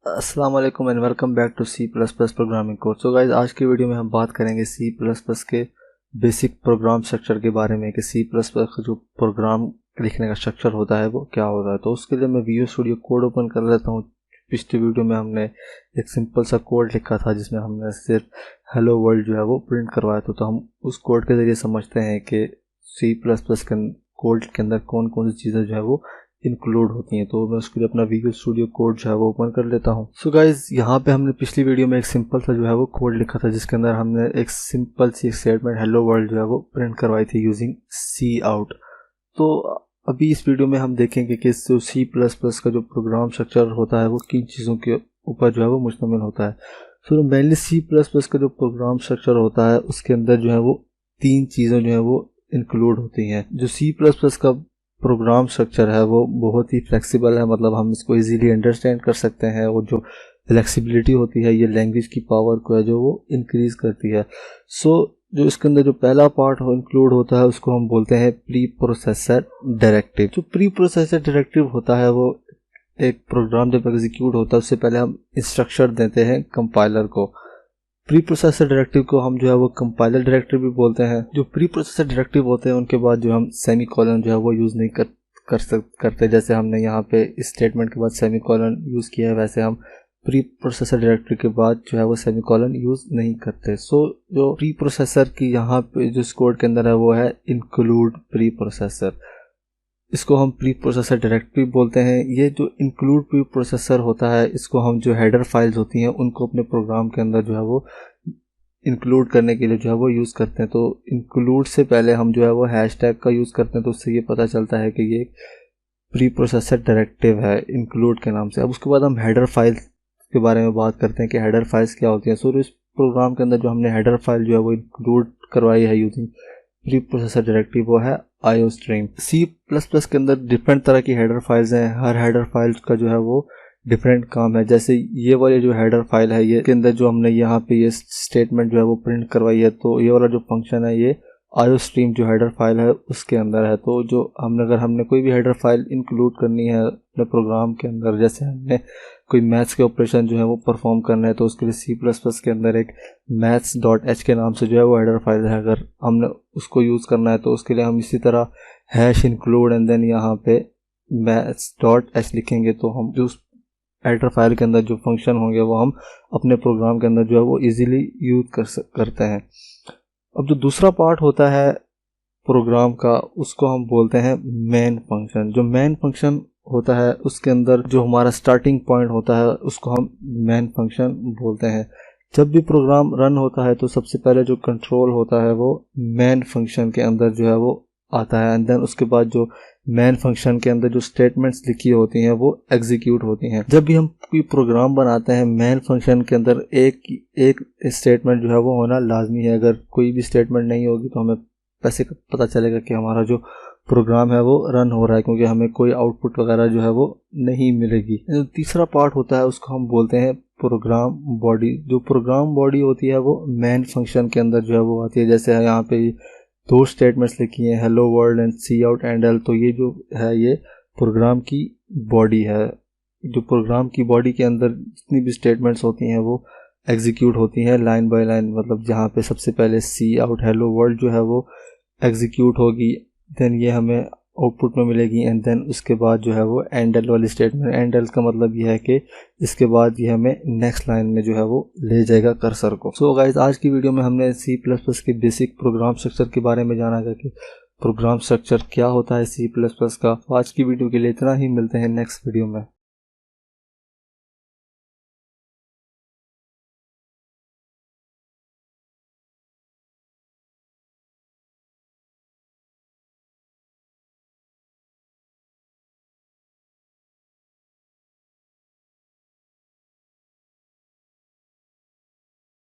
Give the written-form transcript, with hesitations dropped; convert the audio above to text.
अस्सलाम वालेकुम and welcome back to C plus plus programming course. So guys, आज की वीडियो में हम बात करेंगे सी प्लस प्लस के बेसिक प्रोग्राम स्ट्रक्चर के बारे में कि सी प्लस प्लस का जो प्रोग्राम लिखने का स्ट्रक्चर होता है वो क्या होता है। तो उसके लिए मैं विजुअल स्टूडियो कोड ओपन कर लेता हूँ। पिछली वीडियो में हमने एक सिंपल सा कोड लिखा था जिसमें हमने सिर्फ हेलो वर्ल्ड जो है वो प्रिंट करवाया था। तो हम उस कोड के ज़रिए समझते हैं कि सी प्लस प्लस के कोड के अंदर कौन कौन सी चीज़ें जो है वो इंक्लूड होती हैं। तो मैं उसके लिए अपना विजुअल स्टूडियो कोड जो है वो ओपन कर लेता हूँ। सो गाइज, यहाँ पे हमने पिछली वीडियो में एक सिंपल सा जो है वो कोड लिखा था जिसके अंदर हमने एक सिंपल सी स्टेटमेंट हेलो वर्ल्ड जो है वो प्रिंट करवाई थी यूजिंग सी आउट। तो अभी इस वीडियो में हम देखेंगे कि जो सी प्लस प्लस का जो प्रोग्राम स्ट्रक्चर होता है वो किन चीज़ों के ऊपर जो है वो मुश्तमिल होता है। So mainly C plus plus का जो प्रोग्राम स्ट्रक्चर होता है उसके अंदर जो है वो तीन चीज़ें जो है वो इंक्लूड होती हैं। जो सी प्लस प्लस का प्रोग्राम स्ट्रक्चर है वो बहुत ही फ्लेक्सिबल है, मतलब हम इसको इजीली अंडरस्टैंड कर सकते हैं। और जो फ्लेक्सिबिलिटी होती है ये लैंग्वेज की पावर को है जो वो इंक्रीज करती है। सो जो इसके अंदर जो पहला पार्ट इंक्लूड होता है उसको हम बोलते हैं प्री प्रोसेसर डायरेक्टिव। जो प्री प्रोसेसर डायरेक्टिव होता है वो एक प्रोग्राम जब एग्जीक्यूट होता है उससे पहले हम इंस्ट्रक्शन देते हैं कंपाइलर को। प्री प्रोसेसर डायरेक्टिव को हम जो है वो कंपाइलर डायरेक्टिव भी बोलते हैं। जो प्री प्रोसेसर डायरेक्टिव होते हैं उनके बाद जो हम सेमी कॉलन जो है वो यूज़ नहीं करते। जैसे हमने यहाँ पे इस स्टेटमेंट के बाद सेमी कॉलन यूज़ किया है, वैसे हम प्री प्रोसेसर डायरेक्टिव के बाद जो है वो सेमी कॉलन यूज़ नहीं करते। सो जो प्री प्रोसेसर की यहाँ पे जो कोड के अंदर है वो है इंक्लूड प्री प्रोसेसर। इसको हम प्री प्रोसेसर डायरेक्टिव बोलते हैं। ये जो इंक्लूड प्री प्रोसेसर होता है इसको हम जो हेडर फाइल्स होती हैं उनको अपने प्रोग्राम के अंदर जो है वो इंक्लूड करने के लिए जो है वो यूज़ करते हैं। तो इंक्लूड से पहले हम जो है वो हैशटैग का यूज़ करते हैं, तो उससे ये पता चलता है कि ये प्री प्रोसेसर डायरेक्टिव है इंक्लूड के नाम से। अब उसके बाद हम हेडर फाइल्स के बारे में बात करते हैं कि हेडर फाइल्स क्या होती हैं। सो इस प्रोग्राम के अंदर जो हमने हेडर फाइल जो है वो इंक्लूड करवाई है यूजिंग प्री प्रोसेसर डायरेक्टिव वो है IO stream. C plus plus के अंदर डिफरेंट तरह की हेडर फाइल्स हैं। हर हेडर फाइल का जो है वो डिफरेंट काम है। जैसे ये वाली जो हेडर फाइल है ये के अंदर जो हमने यहाँ पे ये स्टेटमेंट जो है वो प्रिंट करवाई है, तो ये वाला जो फंक्शन है ये आईओ स्ट्रीम जो हेडर फाइल है उसके अंदर है। तो जो अगर हमने कोई भी हेडर फाइल इंक्लूड करनी है अपने प्रोग्राम के अंदर, जैसे हमने कोई मैथ्स के ऑपरेशन जो है वो परफॉर्म करना है, तो उसके लिए सी प्लस प्लस के अंदर एक maths.h के नाम से जो है वो हेडर फाइल है। अगर हमने उसको यूज़ करना है तो उसके लिए हम इसी तरह हैश इंक्लूड एंड देन यहाँ पे maths.h लिखेंगे, तो हम जो हेडर फाइल के अंदर जो फंक्शन होंगे वो हम अपने प्रोग्राम के अंदर जो है वो इजीली यूज करते हैं। अब जो दूसरा पार्ट होता है प्रोग्राम का उसको हम बोलते हैं मेन फंक्शन। जो मेन फंक्शन होता है उसके अंदर जो हमारा स्टार्टिंग पॉइंट होता है उसको हम मेन फंक्शन बोलते हैं। जब भी प्रोग्राम रन होता है तो सबसे पहले जो कंट्रोल होता है वो मेन फंक्शन के अंदर जो है वो आता है, एंड देन उसके बाद जो मेन फंक्शन के अंदर जो स्टेटमेंट्स लिखी होती हैं वो एग्जीक्यूट होती हैं। जब भी हम कोई प्रोग्राम बनाते हैं मेन फंक्शन के अंदर एक स्टेटमेंट जो है वो होना लाजमी है। अगर कोई भी स्टेटमेंट नहीं होगी तो हमें कैसे पता चलेगा कि हमारा जो प्रोग्राम है वो रन हो रहा है, क्योंकि हमें कोई आउटपुट वगैरह जो है वो नहीं मिलेगी। जो तीसरा पार्ट होता है उसको हम बोलते हैं प्रोग्राम बॉडी। जो प्रोग्राम बॉडी होती है वो मेन फंक्शन के अंदर जो है वो आती है। जैसे यहाँ पे दो स्टेटमेंट्स लिखी हैं hello world and C out end L, तो ये जो है ये प्रोग्राम की बॉडी है। जो प्रोग्राम की बॉडी के अंदर जितनी भी स्टेटमेंट्स होती हैं वो एग्जीक्यूट होती हैं लाइन बाय लाइन, मतलब जहाँ पे सबसे पहले सी आउट हेलो वर्ल्ड जो है वो एग्जीक्यूट होगी, देन ये हमें आउटपुट में मिलेगी, एंड देन उसके बाद जो है वो एंड एल वाली स्टेटमेंट। एंड एल का मतलब ये है कि इसके बाद ये हमें नेक्स्ट लाइन में जो है वो ले जाएगा कर्सर को। सो गाइस, आज की वीडियो में हमने सी प्लस प्लस के बेसिक प्रोग्राम स्ट्रक्चर के बारे में जाना कि प्रोग्राम स्ट्रक्चर क्या होता है सी प्लस प्लस का। आज की वीडियो के लिए इतना ही, मिलते हैं नेक्स्ट वीडियो में।